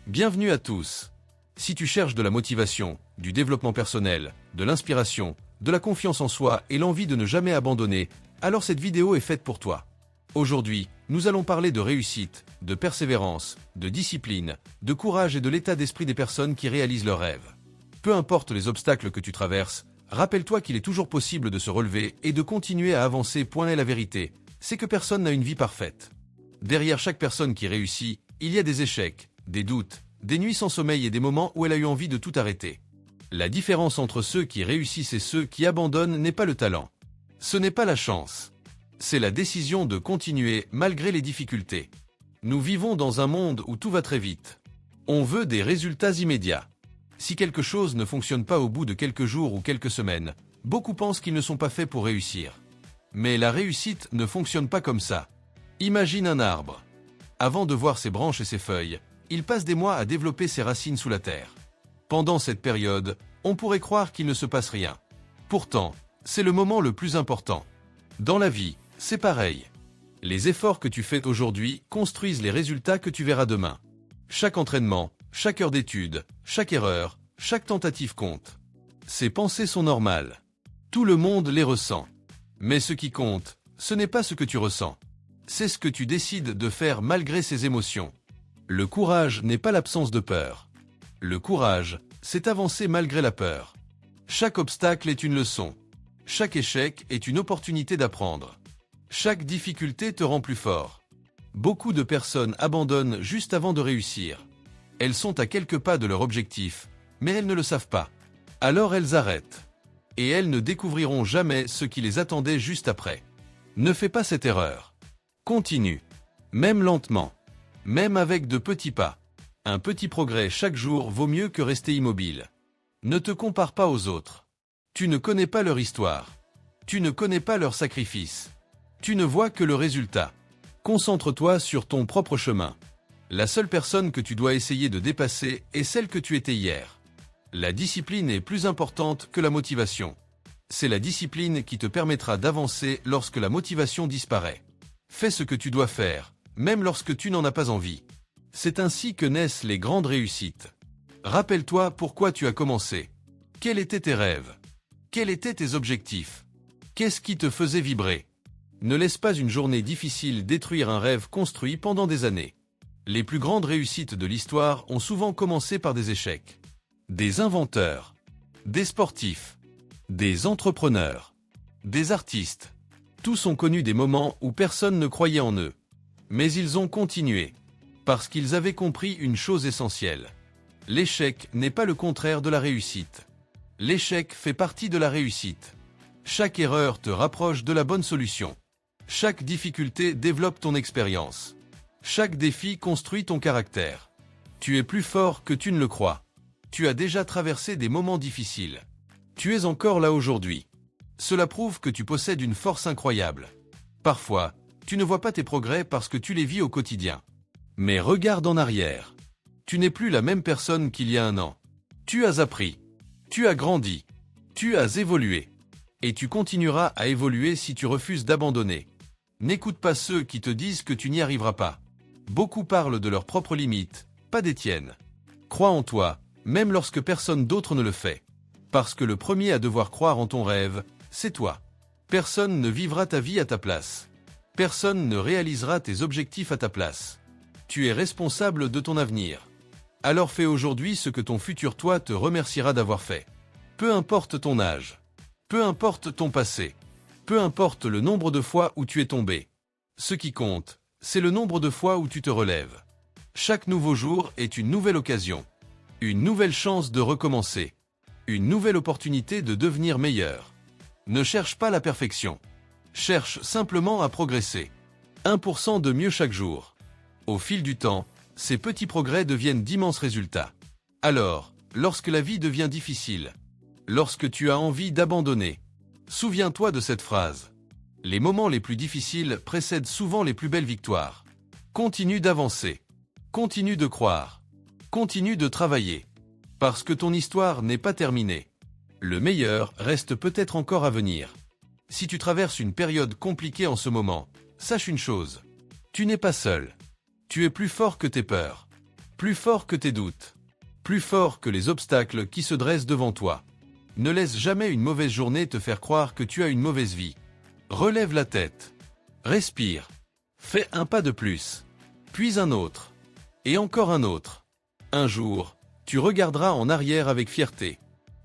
Bienvenue à tous. Si tu cherches de la motivation, du développement personnel, de l'inspiration, de la confiance en soi et l'envie de ne jamais abandonner, alors cette vidéo est faite pour toi. Aujourd'hui, nous allons parler de réussite, de persévérance, de discipline, de courage et de l'état d'esprit des personnes qui réalisent leurs rêves. Peu importe les obstacles que tu traverses, rappelle-toi qu'il est toujours possible de se relever et de continuer à avancer. Point est la vérité, c'est que personne n'a une vie parfaite. Derrière chaque personne qui réussit, il y a des échecs, des doutes, des nuits sans sommeil et des moments où elle a eu envie de tout arrêter. La différence entre ceux qui réussissent et ceux qui abandonnent n'est pas le talent. Ce n'est pas la chance. C'est la décision de continuer malgré les difficultés. Nous vivons dans un monde où tout va très vite. On veut des résultats immédiats. Si quelque chose ne fonctionne pas au bout de quelques jours ou quelques semaines, beaucoup pensent qu'ils ne sont pas faits pour réussir. Mais la réussite ne fonctionne pas comme ça. Imagine un arbre. Avant de voir ses branches et ses feuilles, il passe des mois à développer ses racines sous la terre. Pendant cette période, on pourrait croire qu'il ne se passe rien. Pourtant, c'est le moment le plus important. Dans la vie, c'est pareil. Les efforts que tu fais aujourd'hui construisent les résultats que tu verras demain. Chaque entraînement, chaque heure d'étude, chaque erreur, chaque tentative compte. Ces pensées sont normales. Tout le monde les ressent. Mais ce qui compte, ce n'est pas ce que tu ressens. C'est ce que tu décides de faire malgré ces émotions. Le courage n'est pas l'absence de peur. Le courage, c'est avancer malgré la peur. Chaque obstacle est une leçon. Chaque échec est une opportunité d'apprendre. Chaque difficulté te rend plus fort. Beaucoup de personnes abandonnent juste avant de réussir. Elles sont à quelques pas de leur objectif, mais elles ne le savent pas. Alors elles arrêtent. Et elles ne découvriront jamais ce qui les attendait juste après. Ne fais pas cette erreur. Continue. Même lentement. Même avec de petits pas. Un petit progrès chaque jour vaut mieux que rester immobile. Ne te compare pas aux autres. Tu ne connais pas leur histoire. Tu ne connais pas leur sacrifice. Tu ne vois que le résultat. Concentre-toi sur ton propre chemin. La seule personne que tu dois essayer de dépasser est celle que tu étais hier. La discipline est plus importante que la motivation. C'est la discipline qui te permettra d'avancer lorsque la motivation disparaît. Fais ce que tu dois faire, même lorsque tu n'en as pas envie. C'est ainsi que naissent les grandes réussites. Rappelle-toi pourquoi tu as commencé. Quels étaient tes rêves? Quels étaient tes objectifs? Qu'est-ce qui te faisait vibrer? Ne laisse pas une journée difficile détruire un rêve construit pendant des années. Les plus grandes réussites de l'histoire ont souvent commencé par des échecs. Des inventeurs, des sportifs, des entrepreneurs, des artistes. Tous ont connu des moments où personne ne croyait en eux. Mais ils ont continué. Parce qu'ils avaient compris une chose essentielle. L'échec n'est pas le contraire de la réussite. L'échec fait partie de la réussite. Chaque erreur te rapproche de la bonne solution. Chaque difficulté développe ton expérience. Chaque défi construit ton caractère. Tu es plus fort que tu ne le crois. Tu as déjà traversé des moments difficiles. Tu es encore là aujourd'hui. Cela prouve que tu possèdes une force incroyable. Parfois, tu ne vois pas tes progrès parce que tu les vis au quotidien. Mais regarde en arrière. Tu n'es plus la même personne qu'il y a un an. Tu as appris. Tu as grandi. Tu as évolué. Et tu continueras à évoluer si tu refuses d'abandonner. N'écoute pas ceux qui te disent que tu n'y arriveras pas. Beaucoup parlent de leurs propres limites, pas des tiennes. Crois en toi, même lorsque personne d'autre ne le fait. Parce que le premier à devoir croire en ton rêve, c'est toi. Personne ne vivra ta vie à ta place. Personne ne réalisera tes objectifs à ta place. Tu es responsable de ton avenir. Alors fais aujourd'hui ce que ton futur toi te remerciera d'avoir fait. Peu importe ton âge. Peu importe ton passé. Peu importe le nombre de fois où tu es tombé. Ce qui compte, c'est le nombre de fois où tu te relèves. Chaque nouveau jour est une nouvelle occasion. Une nouvelle chance de recommencer. Une nouvelle opportunité de devenir meilleur. Ne cherche pas la perfection. Cherche simplement à progresser. 1% de mieux chaque jour. Au fil du temps, ces petits progrès deviennent d'immenses résultats. Alors, lorsque la vie devient difficile, lorsque tu as envie d'abandonner, souviens-toi de cette phrase. Les moments les plus difficiles précèdent souvent les plus belles victoires. Continue d'avancer. Continue de croire. Continue de travailler. Parce que ton histoire n'est pas terminée. Le meilleur reste peut-être encore à venir. Si tu traverses une période compliquée en ce moment, sache une chose. Tu n'es pas seul. Tu es plus fort que tes peurs. plus fort que tes doutes, plus fort que les obstacles qui se dressent devant toi. Ne laisse jamais une mauvaise journée te faire croire que tu as une mauvaise vie. Relève la tête. Respire. Fais un pas de plus. Puis un autre. Et encore un autre. Un jour, tu regarderas en arrière avec fierté.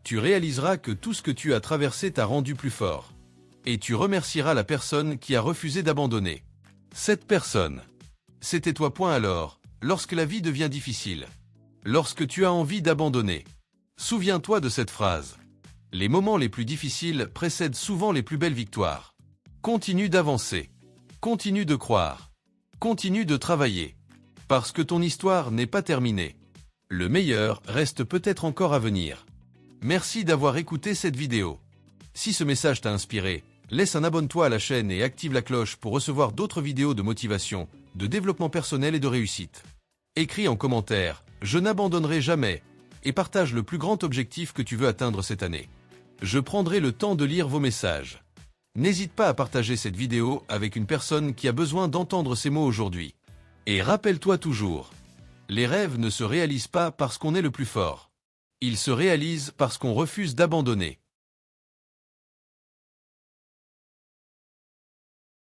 Tu réaliseras que tout ce que tu as traversé t'a rendu plus fort. Et tu remercieras la personne qui a refusé d'abandonner. Cette personne, c'était toi. Point alors, lorsque la vie devient difficile. Lorsque tu as envie d'abandonner. Souviens-toi de cette phrase. Les moments les plus difficiles précèdent souvent les plus belles victoires. Continue d'avancer. Continue de croire. Continue de travailler. Parce que ton histoire n'est pas terminée. Le meilleur reste peut-être encore à venir. Merci d'avoir écouté cette vidéo. Si ce message t'a inspiré, laisse un abonne-toi à la chaîne et active la cloche pour recevoir d'autres vidéos de motivation, de développement personnel et de réussite. Écris en commentaire « Je n'abandonnerai jamais » et partage le plus grand objectif que tu veux atteindre cette année. Je prendrai le temps de lire vos messages. N'hésite pas à partager cette vidéo avec une personne qui a besoin d'entendre ces mots aujourd'hui. Et rappelle-toi toujours, les rêves ne se réalisent pas parce qu'on est le plus fort. Ils se réalisent parce qu'on refuse d'abandonner.